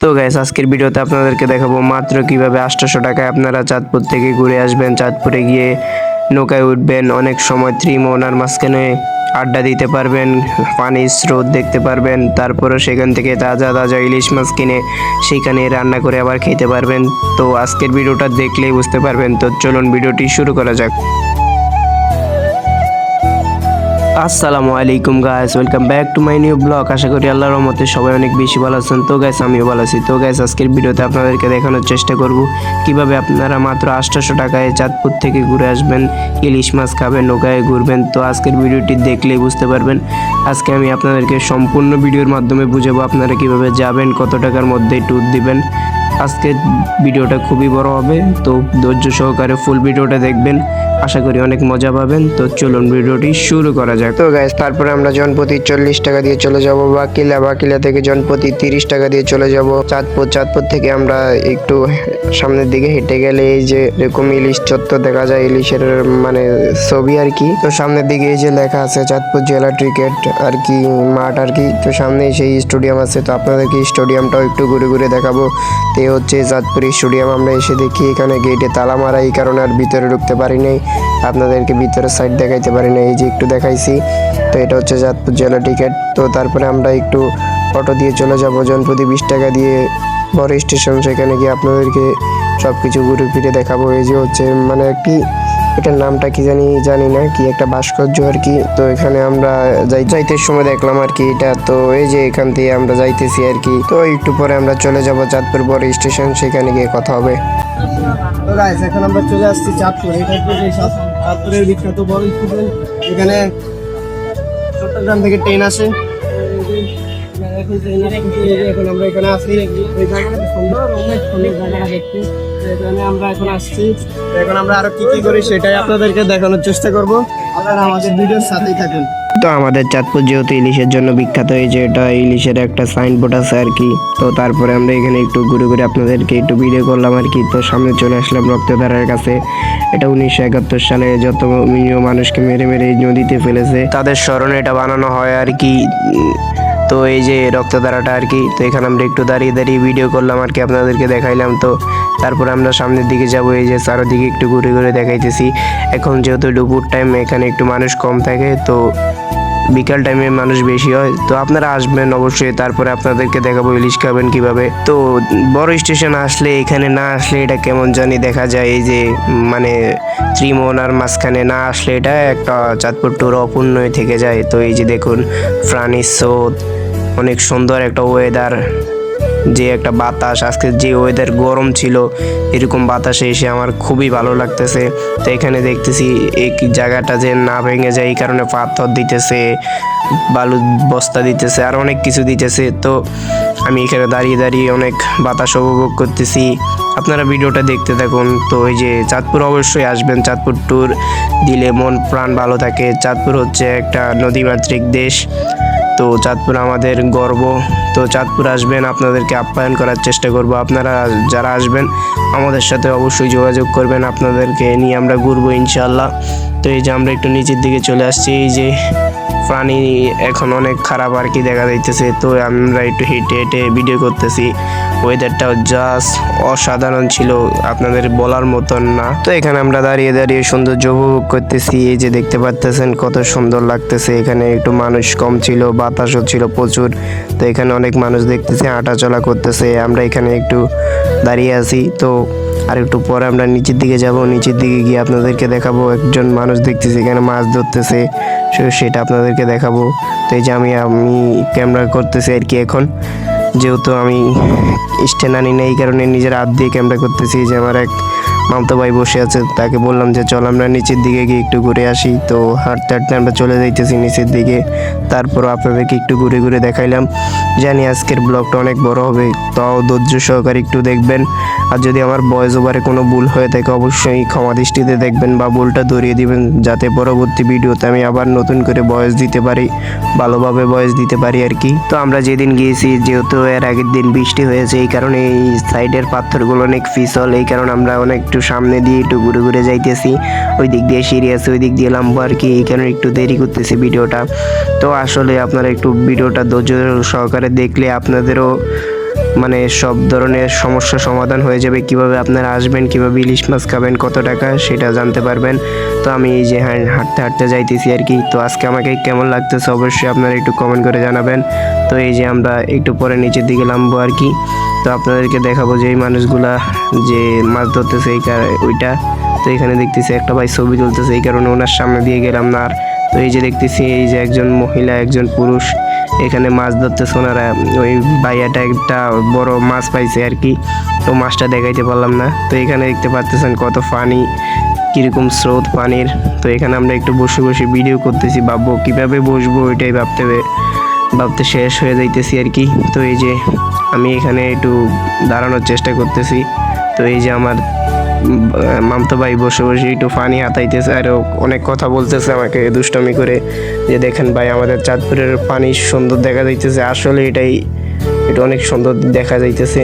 তো গাইস আজকের ভিডিওতে আপনাদেরকে দেখাবো মাত্র কিভাবে 800 টাকায় আপনারা চাঁদপুর থেকে ঘুরে আসবেন। চাঁদপুরে গিয়ে নৌকায় উঠবেন, অনেক সময় ত্রিমোহনার মাঝখানে আড্ডা দিতে পারবেন, পানির স্রোত দেখতে পারবেন, তারপরে সেখান থেকে তাজা তাজা ইলিশ মাছ কিনে সেখানে রান্না করে আবার খেতে পারবেন। তো আজকের ভিডিওটা দেখলেই বুঝতে পারবেন। তো চলুন ভিডিওটি শুরু করা যাক। আসসালামু আলাইকুম guys, welcome back to my new blog. আশা করি আল্লাহর রহমতে সবাই অনেক বেশি ভালো আছেন। তো গাইস আমিও ভালো আছি। তো গাইস আজকের ভিডিওতে আপনাদেরকে দেখানোর চেষ্টা করব কিভাবে আপনারা মাত্র 800 টাকায় চাঁদপুর থেকে ঘুরে আসবেন, ইলিশ মাছ খাবেন, নৌকায় ঘুরবেন। তো আজকের ভিডিওটি দেখলেই বুঝতে পারবেন। আজকে আমি আপনাদেরকে সম্পূর্ণ ভিডিওর মাধ্যমে বুঝাবো আপনারা কিভাবে যাবেন, কত টাকার মধ্যে ট্যুর দিবেন। আজকে ভিডিওটা খুবই বড় হবে, তো ধৈর্য সহকারে ফুল ভিডিওটা দেখবেন, আশা করি অনেক মজা পাবেন। তো চলুন ভিডিওটি শুরু করা যাক। তো গাইস তারপরে আমরা জনপ্রতি 40 টাকা দিয়ে চলে যাব বাকিলা থেকে জনপ্রতি 30 টাকা দিয়ে চলে যাব চাঁদপুর থেকে আমরা একটু সামনের দিকে হেঁটে গেলে এই যে এরকম ইলিশ চত্বর দেখা যায়, ইলিশের মানে ছবি আর কি। তো সামনের দিকে এই যে লেখা আছে চাঁদপুর জেলা ক্রিকেট আর কি মাঠ আর কি। তো সামনে সেই স্টেডিয়াম আছে, তো আপনাদেরকে স্টেডিয়ামটাও একটু ঘুরে ঘুরে দেখাবো। তো হচ্ছে চাঁদপুর স্টেডিয়াম। আমরা এসে দেখি এখানে গেটে তালা মারা, এই কারণে আর ভিতরে ঢুকতে পারি নাই, আপনাদেরকে ভিতরের সাইড দেখাইতে পারি না, এই যে একটু দেখাইছি। তো এটা হচ্ছে চাঁদপুর জেলা টিকিট। তো তারপরে আমরা একটু অটো দিয়ে চলে যাব জনপ্রতি 20 টাকা দিয়ে বড় স্টেশন, সেখানে গিয়ে আপনাদেরকে সব কিছু ঘুরে ফিরে দেখাবো। এই যে হচ্ছে মানে কি এটার নামটা কি জানি না, কি একটা ভাস্কর্য আর কি। তো এখানে আমরা যাইতে সময় দেখলাম আর কি এটা। তো এই যে এখান থেকে আমরা যাইতেছি আর কি। তো একটু পরে আমরা চলে যাব চাঁদপুর বড় স্টেশন, সেখানে গিয়ে কথা হবে। তো গাইস এখন আমরা চলে আসছি চাঁদপুর। এটা হচ্ছে চাঁদপুরের বিখ্যাত বড় স্টেশন। এখানে চট্টগ্রাম থেকে ট্রেন আসে। এখন আমরা এখানে আসি, এই জায়গাটা সুন্দর, অনেক সুন্দর জায়গাটা দেখতে। এখানে আমরা এখন আসছি, এখন আমরা আরো কি কি করি সেটাই আপনাদেরকে দেখানোর চেষ্টা করব। আপনারা আমাদের ভিডিওর সাথেই থাকুন। তো আমাদের চাঁদপুর যেহেতু ইলিশের জন্য বিখ্যাত, হয়েছে এটা ইলিশের একটা সাইনবোর্ড আছে আর কি। তো তারপরে আমরা এখানে একটু ঘুরে ঘুরে আপনাদেরকে একটু ভিডিও করলাম আর কি। তো সামনে চলে আসলাম রক্তধারার কাছে। এটা 1971 সালে যত নিরীহ মানুষকে মেরে মেরে এই নদীতে ফেলেছে তাদের স্মরণে এটা বানানো হয় আর কি। তো এই যে রক্তধারাটা আর কি। তো এখানে আমরা একটু দাঁড়িয়ে দাঁড়িয়ে ভিডিও করলাম আর কি, আপনাদেরকে দেখাইলাম। তো তারপর আমরা সামনের দিকে যাব, এই যে চারদিকে একটু ঘুরে ঘুরে দেখাইতেছি। এখন যেহেতু দুপুর টাইম, এখানে একটু মানুষ কম থাকে, তো বিকাল টাইমে মানুষ বেশি হয়। তো আপনারা আসবেন অবশ্যই, তারপরে আপনাদেরকে দেখাবো ইলিশ খাবেন কিভাবে। তো বড় স্টেশন আসলে, এখানে না আসলে এটা কেমন জানি দেখা যায়, এই যে মানে ত্রিমোহনার মাঝখানে না আসলে এটা একটা চাঁদপুর ট্যুর অপূর্ণই থেকে যায়। তো এই যে দেখুন প্রাণীর স্রোত, অনেক সুন্দর একটা ওয়েদার, যে একটা বাতাস, আজকে যে ওয়েদার গরম ছিল এরকম বাতাসে এসে আমার খুবই ভালো লাগতেছে। তো এখানে দেখতেছি এই জায়গাটা যে না ভেঙে যায় এই কারণে পাথর দিতেছে, বালু বস্তা দিতেছে, আর অনেক কিছু দিতেছে। তো আমি এখানে দাঁড়িয়ে দাঁড়িয়ে অনেক বাতাস উপভোগ করতেছি, আপনারা ভিডিওটা দেখতে থাকুন। তো এই যে চাঁদপুর অবশ্যই আসবেন, চাঁদপুর ট্যুর দিলে মন প্রাণ ভালো থাকে। চাঁদপুর হচ্ছে একটা নদীমাতৃক দেশ, তো চাঁদপুর আমাদের গর্ব। তো চাঁদপুর আসবেন, আপনাদেরকে আপ্যায়ন করার চেষ্টা করব। আপনারা যারা আসবেন আমাদের সাথে অবশ্যই যোগাযোগ করবেন, আপনাদেরকে নিয়ে আমরা ঘুরবো ইনশাআল্লাহ। তো এই যে আমরা একটু নিচের দিকে চলে আসছি, এই যে পানি এখন অনেক খারাপ আর কি দেখা যাইতেছে। তো আমরা একটু হেঁটে হেঁটে ভিডিও করতেছি। ওয়েদারটাও জাস্ট অসাধারণ ছিল, আপনাদের বলার মতন না। তো এখানে আমরা দাঁড়িয়ে দাঁড়িয়ে সৌন্দর্য উপভোগ করতেছি, এই যে দেখতে পাচ্তেছেন কত সুন্দর লাগতেছে। এখানে একটু মানুষ কম ছিল, বাতাসও ছিল প্রচুর। তো এখানে অনেক মানুষ দেখতেছি হাঁটা চলা করতেছে, আমরা এখানে একটু দাঁড়িয়ে আছি। তো আর একটু পরে আমরা নিচের দিকে যাব, নিচের দিকে গিয়ে আপনাদেরকে দেখাবো একজন মানুষ দেখতেছি এখানে মাছ ধরতেছে, সেটা আপনাদেরকে দেখাবো। তো এই যে আমি ক্যামেরা করতেছি আর কি। এখন যেহেতু আমি স্ট্যান্ড আনি না, এই কারণে নিজের হাত দিয়ে ক্যামেরা করতেছি। যে আমার এক মামতো ভাই বসে আছে, তাকে বললাম যে চল আমরা নিচের দিকে গিয়ে একটু ঘুরে আসি। তো হাঁটতে হাঁটতে আমরা চলে যাইতেছি নিচের দিকে। তারপরও আপনাদেরকে একটু ঘুরে ঘুরে দেখাইলাম। জানি আজকের ব্লগটা অনেক বড় হবে, তাও ধৈর্য সহকারে একটু দেখবেন। আর যদি আমার ভয়েস ওভারে কোনো ভুল হয়ে থাকে অবশ্যই ক্ষমা দৃষ্টিতে দেখবেন বা ভুলটা ধরিয়ে দিবেন, যাতে পরবর্তী ভিডিওতে আমি আবার নতুন করে ভয়েস দিতে পারি, ভালোভাবে ভয়েস দিতে পারি আর কি। তো আমরা যেদিন গিয়েছি, যেহেতু এর আগের দিন বৃষ্টি হয়েছে, এই কারণে এই সাইডের পাথরগুলো অনেক পিছল, এই কারণে আমরা অনেক একটু সামনে দিয়ে একটু ঘুরে ঘুরে যাইতেছি। ওই দিক দিয়ে সিঁড়ি আছে, ওই দিক দিয়ে লাম্বা আর কি, এই কারণে একটু দেরি করতেছি ভিডিওটা। তো আসলে আপনারা একটু ভিডিওটা ধৈর্য সহকারে দেখলে আপনাদেরও মানে সব ধরনের সমস্যা সমাধান হয়ে যাবে। কিভাবে আপনারা আসবেন, কিভাবে ইলিশ মাছ খাবেন, কত টাকা সেটা জানতে পারবেন। তো আমি এই যে হাঁটতে হাঁটতে যাইতেছি আর কি। তো আজকে আমাকে কেমন লাগতেছে অবশ্যই আপনারা একটু কমেন্ট করে জানাবেন। তো এই যে আমরা একটু পরে নিচের দিকে নামবো আর কি। তো আপনাদেরকে দেখাবো যে এই মানুষগুলা যে মাছ ধরতেছে ওইটা। তো এখানে দেখতেছি একটা ভাই ছবি তুলতেছে, এই কারণে ওনার সামনে দিয়ে গেলাম না আর। তো এই যে দেখতেছি এই যে একজন মহিলা একজন পুরুষ এখানে মাছ ধরতেছে ওনারা। ওই ভাইয়াটা একটা বড় মাছ পাইছে আর কি। তো মাছটা দেখাইতে পারলাম না। তো এখানে দেখতে পাচ্ছেন কত পানি, কিরকম স্রোত পানির। তো এখানে আমরা একটু বসে বসে ভিডিও করতেছি, ভাববো কিভাবে বসবো ওইটাই ভাবতে শেষ হয়ে যাইতেছি আর কি। তো এই যে আমি এখানে একটু দাঁড়ানোর চেষ্টা করতেছি। তো এই যে আমার মামতো ভাই বসে বসে একটু পানি হাতাইতেছে আর অনেক কথা বলতেছে আমাকে দুষ্টমি করে, যে দেখেন ভাই আমাদের চাঁদপুরের পানি সুন্দর দেখা যাইতেছে। আসলে এটা অনেক সুন্দর দেখা যাইতেছে।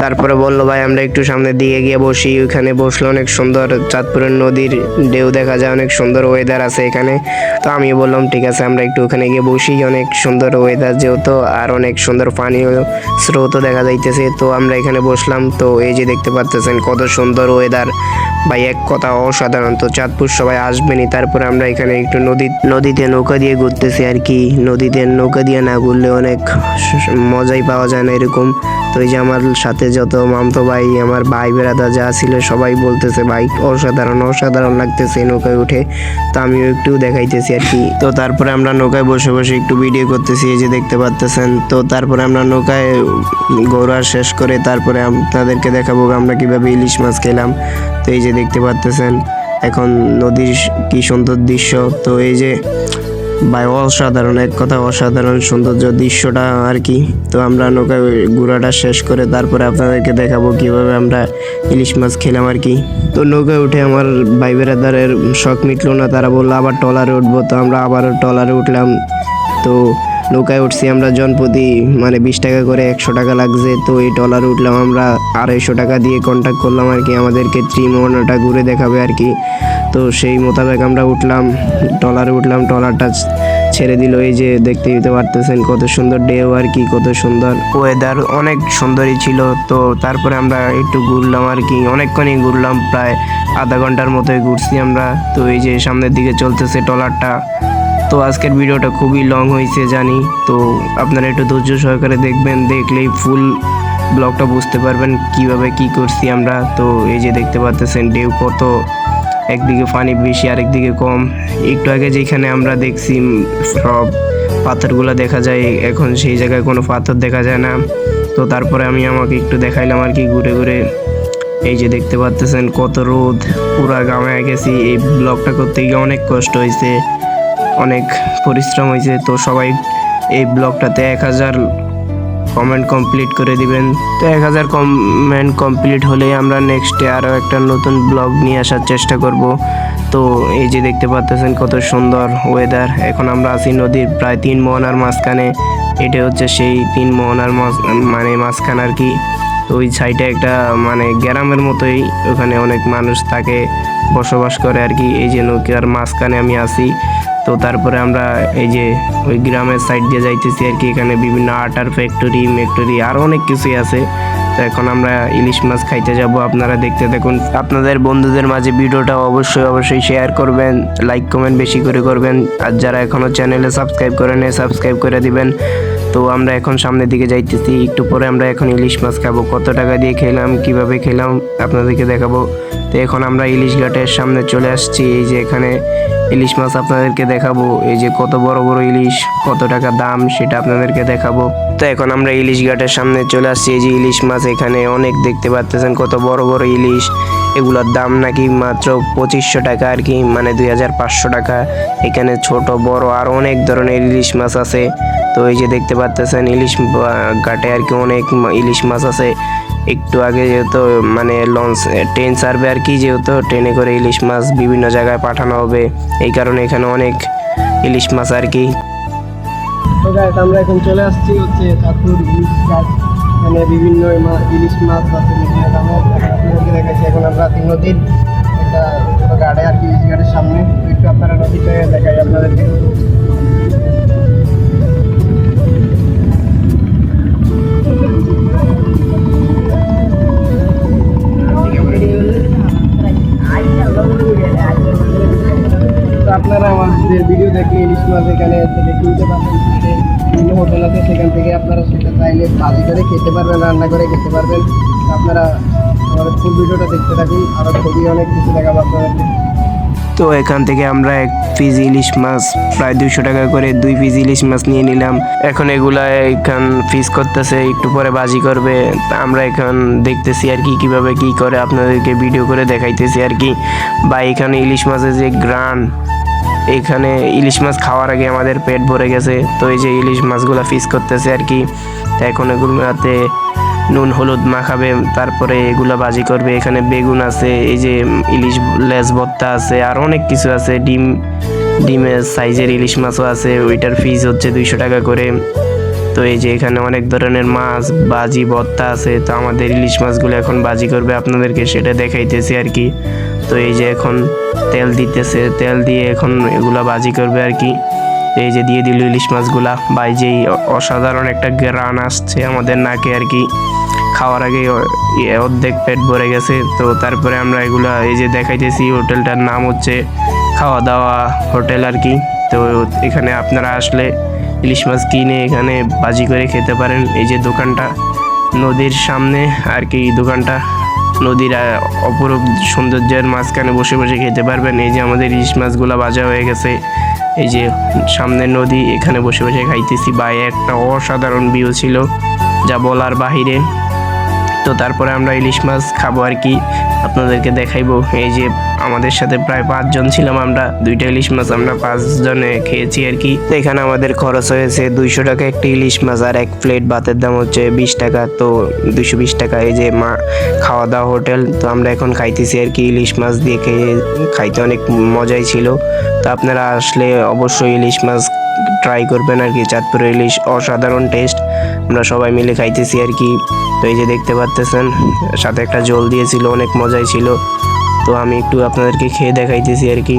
তারপরে বললো ভাই আমরা একটু সামনের দিকে গিয়ে বসি। ওইখানে বসলে অনেক সুন্দর চাঁদপুরের নদীর ঢেউ দেখা যায়, অনেক সুন্দর ওয়েদার আছে এখানে। তো আমি বললাম ঠিক আছে আমরা একটু ওখানে গিয়ে বসি, অনেক সুন্দর ওয়েদার যেহেতু, আর অনেক সুন্দর পানি স্রোতও দেখা যাইতেছে। তো আমরা এখানে বসলাম। তো এই যে দেখতে পাচ্ছেন কত সুন্দর ওয়েদার ভাই, এক কথা অসাধারণ। তো চাঁদপুর সবাই আসবেনই। তারপরে আমরা এখানে একটু নদীতে নৌকা দিয়ে ঘুরতেছি আর কি। নদীতে নৌকা দিয়ে না ঘুরলে অনেক মজাই পাওয়া যায় না এরকম। তো এই যে আমার সাথে যত মামতো ভাই আমার ভাই বেড়াদা যা ছিল সবাই বলতেছে ভাই অসাধারণ অসাধারণ লাগতেছে নৌকায় উঠে। তো আমিও একটু দেখাইতেছি আর কি। তো তারপরে আমরা নৌকায় বসে বসে একটু ভিডিও করতেছি, এই যে দেখতে পাচ্ছেন। তো তারপরে আমরা নৌকায় ঘোরা শেষ করে তারপরে আপনাদেরকে দেখাবো আমরা কিভাবে ইলিশ মাছ খেলাম। তো এই যে দেখতে পাচ্ছেন এখন নদীর কি সুন্দর দৃশ্য। তো এই যে ভাই অসাধারণ, এক কথা অসাধারণ সৌন্দর্য দৃশ্যটা আর কি। তো আমরা নৌকায় ঘোরাটা শেষ করে তারপরে আপনাদেরকে দেখাবো কিভাবে আমরা ইলিশ মাছ খেলাম আর কি। তো নৌকায় উঠে আমার ভাই বেড়াদারের শখ মিটলো না, তারা বললো আবার ট্রলারে উঠবো। তো আমরা আবারও ট্রলারে উঠলাম। তো নৌকায় উঠছি আমরা জনপ্রতি মানে 20 টাকা করে, 100 টাকা লাগছে। তো এই ট্রলারে উঠলাম আমরা 250 টাকা দিয়ে কন্ট্যাক্ট করলাম আর কি, আমাদেরকে ত্রিমোহনাটা ঘুরে দেখাবে আর কি। তো সেই মোতাবেক আমরা উঠলাম, ট্রলারে উঠলাম, ট্রলারটা ছেড়ে দিল। এই যে দেখতে পারতেছেন কত সুন্দর ঢেউ আর কি, কত সুন্দর ওয়েদার, অনেক সুন্দরই ছিল। তো তারপরে আমরা একটু ঘুরলাম আর কি, অনেকক্ষণই ঘুরলাম, প্রায় আধা ঘন্টার মতোই ঘুরছি আমরা। তো এই যে সামনের দিকে চলতেছে ট্রলারটা। তো আজকের ভিডিওটা খুবই লং হয়েছে জানি, তো আপনারা একটু ধৈর্য সহকারে দেখবেন, দেখলেই ফুল ব্লগটা বুঝতে পারবেন কিভাবে কি করছি আমরা। তো এই যে দেখতে পাচ্ছেন ঢেউ কত, একদিকে পানি বেশি আরেকদিকে কম। একটু আগে যেখানে আমরা দেখছি সব পাথরগুলো দেখা যায়, এখন সেই জায়গায় কোনো পাথর দেখা যায় না। তো তারপরে আমাকে একটু দেখাইলাম আর কি ঘুরে ঘুরে। এই যে দেখতে পাচ্ছেন কত রোদ, পুরা গামে গেছি। এই ব্লগটা করতে গিয়ে অনেক কষ্ট হয়েছে, অনেক পরিশ্রম হয়েছে। তো সবাই এই ব্লগটাতে 1000 কমেন্ট কমপ্লিট করে দিবেন। তো 1000 কমেন্ট কমপ্লিট হলে আমরা নেক্সটে আরও একটা নতুন ব্লগ নিয়ে আসার চেষ্টা করব। তো এই যে দেখতে পাচ্ছেন কত সুন্দর ওয়েদার। এখন আমরা আছি নদীর প্রায় 3 মোহনার মাঝখানে। এটা হচ্ছে সেই 3 মোহনার মানে মাঝখানে আর কি। তো ওই সাইডে একটা মানে গ্রামের মতোই, ওখানে অনেক মানুষ থাকে, বসবাস করে আর কি। এই যে নৌকার মাঝখানে আমি আছি। তো তারপরে আমরা এই যে ওই গ্রামের সাইড দিয়ে যাইতেছি আর কি। এখানে বিভিন্ন আটার ফ্যাক্টরি আরও অনেক কিছুই আছে। তো এখন আমরা ইলিশ মাছ খাইতে যাব, আপনারা দেখতে থাকুন। আপনাদের বন্ধুদের মাঝে ভিডিওটা অবশ্যই শেয়ার করবেন, লাইক কমেন্ট বেশি করে করবেন। আর যারা এখনও চ্যানেলে সাবস্ক্রাইব করে নেই সাবস্ক্রাইব করে দিবেন। তো আমরা এখন সামনের দিকে যাইতেছি, একটু পরে আমরা এখন ইলিশ মাছ খাবো। কত টাকা দিয়ে খেলাম, কিভাবে খেলাম আপনাদেরকে দেখাবো। তো এখন আমরা ইলিশ ঘাটের সামনে চলে আসছি। এই যে এখানে ইলিশ মাছ আপনাদেরকে দেখাবো, এই যে কত বড় বড় ইলিশ, কত টাকা দাম সেটা আপনাদেরকে দেখাবো। তো এখন আমরা ইলিশ ঘাটের সামনে চলে আসছি। এই যে ইলিশ মাছ এখানে অনেক দেখতে পাচ্ছেন, কত বড় বড় ইলিশ। এগুলোর দাম নাকি মাত্র 2500 টাকা আর কি, মানে 2500 টাকা। এখানে ছোট বড় আর অনেক ধরনের ইলিশ মাছ আছে। তো এই যে দেখতে পাচ্ছেন ইলিশ ঘাটে আর কি অনেক ইলিশ মাছ আছে। একটু আগে যেহেতু মানে ট্রেন ছাড়বে আর কি, যেহেতু ট্রেনে করে ইলিশ মাছ বিভিন্ন জায়গায় পাঠানো হবে, এই কারণে এখানে অনেক ইলিশ মাছ আর কি। তো গাইস আমরা এখন চলে আসছি হচ্ছে চাঁদপুর ইলিশ ঘাট। মানে বিভিন্ন ইলিশ মাছ আছে বিভিন্ন দামের, আপনাদেরকে দেখাচ্ছি। এখন আমরা নদীর একটা ঘাটে আর কি, ইলিশ ঘাটের সামনে। একটু আপনারা নদীতে দেখাই আপনাদেরকে। ইলিশ মাছ এখানে থেকে কিনতে পারবেন। বিভিন্ন হোটেল আছে, সেখান থেকে আপনারা সেটা চাইলে ভাজি করে খেতে পারবেন, রান্না করে খেতে পারবেন। আপনারা আমাদের ফুল ভিডিওটা দেখতে থাকুন, আরও খুবই অনেক কিছু দেখাবো আপনাদেরকে। তো এখান থেকে আমরা এক পিস ইলিশ মাছ প্রায় 200 টাকা করে 2 পিস ইলিশ মাছ নিয়ে নিলাম। এখন এগুলা এখান ফিস করতেছে, একটু পরে বাজি করবে। তা আমরা এখন দেখতেছি আর কি কিভাবে কি করে, আপনাদেরকে ভিডিও করে দেখাইতেছি আর কি। বা এখানে ইলিশ মাছের যে গ্রান, এখানে ইলিশ মাছ খাওয়ার আগে আমাদের পেট ভরে গেছে। তো এই যে ইলিশ মাছগুলা ফিস করতেছে আর কি। তো এখন এগুলোতে নুন হলুদ মাখাবে, তারপরে এগুলা ভাজি করবে। এখানে বেগুন আছে, এই যে ইলিশ লেজ ভর্তা আছে, আর অনেক কিছু আছে। ডিমের সাইজের ইলিশ মাছও আছে, ওইটার ফিস হচ্ছে 200 টাকা করে। তো এই যে এখানে অনেক ধরনের মাছ ভাজি ভর্তা আছে। তো আমাদের ইলিশ মাছগুলো এখন ভাজি করবে, আপনাদেরকে সেটা দেখাইতেছি আর কি। তো এই যে এখন তেল দিতেছে, তেল দিয়ে এখন এগুলা ভাজি করবে আর কি। এই যে দিয়ে দিল ইলিশ মাছগুলা, ভাই যেই অসাধারণ একটা গ্রান আসছে আমাদের নাকে আর কি। খাওয়ার আগে অর্ধেক পেট ভরে গেছে। তো তারপরে আমরা এগুলা এই যে দেখাইতেছি, হোটেলটার নাম হচ্ছে খাওয়া দাওয়া হোটেল আর কি। তো এখানে আপনারা আসলে ইলিশ মাছ কিনে এখানে ভাজি করে খেতে পারেন। এই যে দোকানটা নদীর সামনে আর কি, দোকানটা নদীর অপরূপ সৌন্দর্যের মাঝখানে বসে বসে খেতে পারবেন। এই যে আমাদের ইলিশ মাছগুলো ভাজা হয়ে গেছে, এই যে সামনে নদী, এখানে বসে বসে খাইতেছি। ভাই একটা অসাধারণ ভিউ ছিল, যা বলার বাহিরে। তো তারপরে আমরা ইলিশ মাছ খাবো আর কি, আপনাদেরকে দেখাইবো। এই যে আমাদের সাথে প্রায় 5 জন ছিলাম আমরা, 2টা ইলিশ মাছ আমরা 5 জনে খেয়েছি আর কি। তো এখানে আমাদের খরচ হয়েছে 200 টাকা একটি ইলিশ মাছ, আর এক প্লেট ভাতের দাম হচ্ছে 20 টাকা। তো 220 টাকা। এই যে খাওয়া দাওয়া হোটেল। তো আমরা এখন খাইতেছি আর কি, ইলিশ মাছ দিয়ে খাইতে অনেক মজাই ছিল। তো আপনারা আসলে অবশ্যই ইলিশ মাছ ট্রাই করবেন আর কি। চাঁদপুরের ইলিশ অসাধারণ টেস্ট, আমরা সবাই মিলে খাইতেছি আর কি। তো এই যে দেখতে পাচ্তেছেন, সাথে একটা জল দিয়েছিল, অনেক মজাই ছিল। তো আমি একটু আপনাদেরকে খেয়ে দেখাইতেছি আর কি।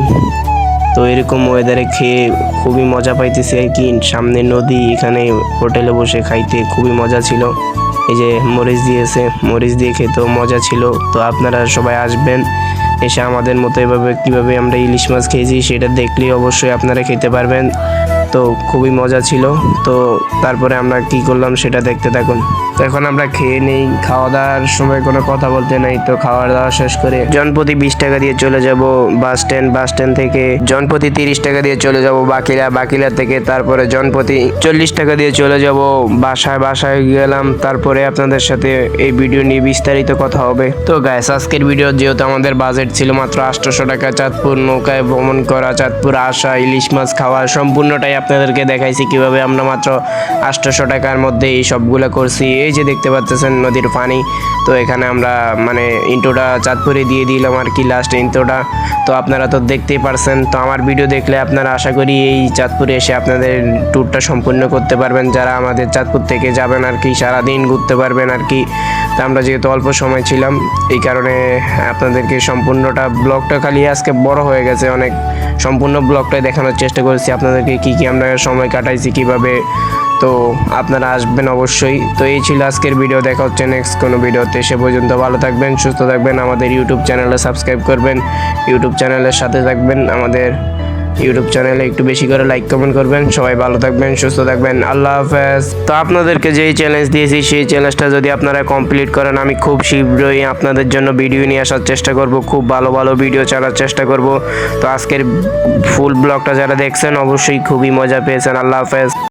তো এরকম ওয়েদারে খেয়ে খুবই মজা পাইতেছি আর কি। সামনে নদী, এখানে হোটেলে বসে খাইতে খুবই মজা ছিল। এই যে মরিচ দিয়েছে, মরিচ দিয়ে খেতেও মজা ছিল। তো আপনারা সবাই আসবেন, এসে আমাদের মতো এভাবে কীভাবে আমরা ইলিশ মাছ খেয়েছি সেটা দেখলেই অবশ্যই আপনারা খেতে পারবেন। তো খুবই মজা ছিল। তো তারপরে আমরা কি করলাম সেটা দেখতে থাকুন। তো এখন আমরা খেয়ে নেই, খাওয়া দাওয়ার সময় কোনো কথা বলতে নাই। তো খাওয়া দাওয়া শেষ করে জনপ্রতি 20 টাকা দিয়ে চলে যাব বাস স্ট্যান্ড থেকে জনপ্রতি 30 টাকা দিয়ে চলে যাব বাকিলা থেকে তারপরে জনপ্রতি 40 টাকা দিয়ে চলে যাব বাসায় গেলাম। তারপরে আপনাদের সাথে এই ভিডিও নিয়ে বিস্তারিত কথা হবে। তো গাইস, আজকের ভিডিও যেহেতু আমাদের বাজেট ছিল মাত্র 800 টাকা, চাঁদপুর নৌকায় ভ্রমণ করা, চাঁদপুর আসা, ইলিশ মাছ খাওয়া, সম্পূর্ণটাই আপনাদেরকে দেখাইছি কিভাবে আমরা মাত্র 800 টাকার মধ্যে এই সবগুলো করছি। এই যে দেখতে পাচ্ছেন নদীর পানি। তো এখানে আমরা মানে ইন্ট্রোটা চাঁদপুরে দিয়ে দিলাম আর কি, লাস্ট ইন্ট্রোটা। তো আপনারা তো দেখতেই পারছেন। তো আমার ভিডিও দেখলে আপনারা আশা করি এই চাঁদপুরে এসে আপনাদের ট্যুরটা সম্পূর্ণ করতে পারবেন। যারা আমাদের চাঁদপুর থেকে যাবেন আর কি, সারাদিন ঘুরতে পারবেন আর কি। তো আমরা যেহেতু অল্প সময় ছিলাম, এই কারণে আপনাদেরকে সম্পূর্ণটা ব্লগটা খালি আজকে বড় হয়ে গেছে অনেক, সম্পূর্ণ ব্লগটাই দেখানোর চেষ্টা করেছি আপনাদেরকে, কি আমরা সময় কাটাইছি কিভাবে। তো আপনারা আসবেন অবশ্যই। তো এই ছিল আজকের ভিডিও, দেখা হচ্ছে নেক্সট কোনো ভিডিওতে। সে পর্যন্ত ভালো থাকবেন, সুস্থ থাকবেন। আমাদের ইউটিউব চ্যানেলে সাবস্ক্রাইব করবেন, ইউটিউব চ্যানেলের সাথে থাকবেন। আমাদের ইউটিউব চ্যানেলে একটু বেশি করে লাইক কমেন্ট করবেন। সবাই ভালো থাকবেন, সুস্থ থাকবেন। আল্লাহ হাফেজ। তো আপনাদেরকে যেই চ্যালেঞ্জ দিয়েছি সেই চ্যালেঞ্জটা যদি আপনারা কমপ্লিট করেন, আমি খুব শীঘ্রই আপনাদের জন্য ভিডিও নিয়ে আসার চেষ্টা করব, খুব ভালো ভিডিও ছাড়ার চেষ্টা করব। তো আজকের ফুল ব্লগটা যারা দেখছেন অবশ্যই খুবই মজা পেয়েছেন। আল্লাহ হাফেজ।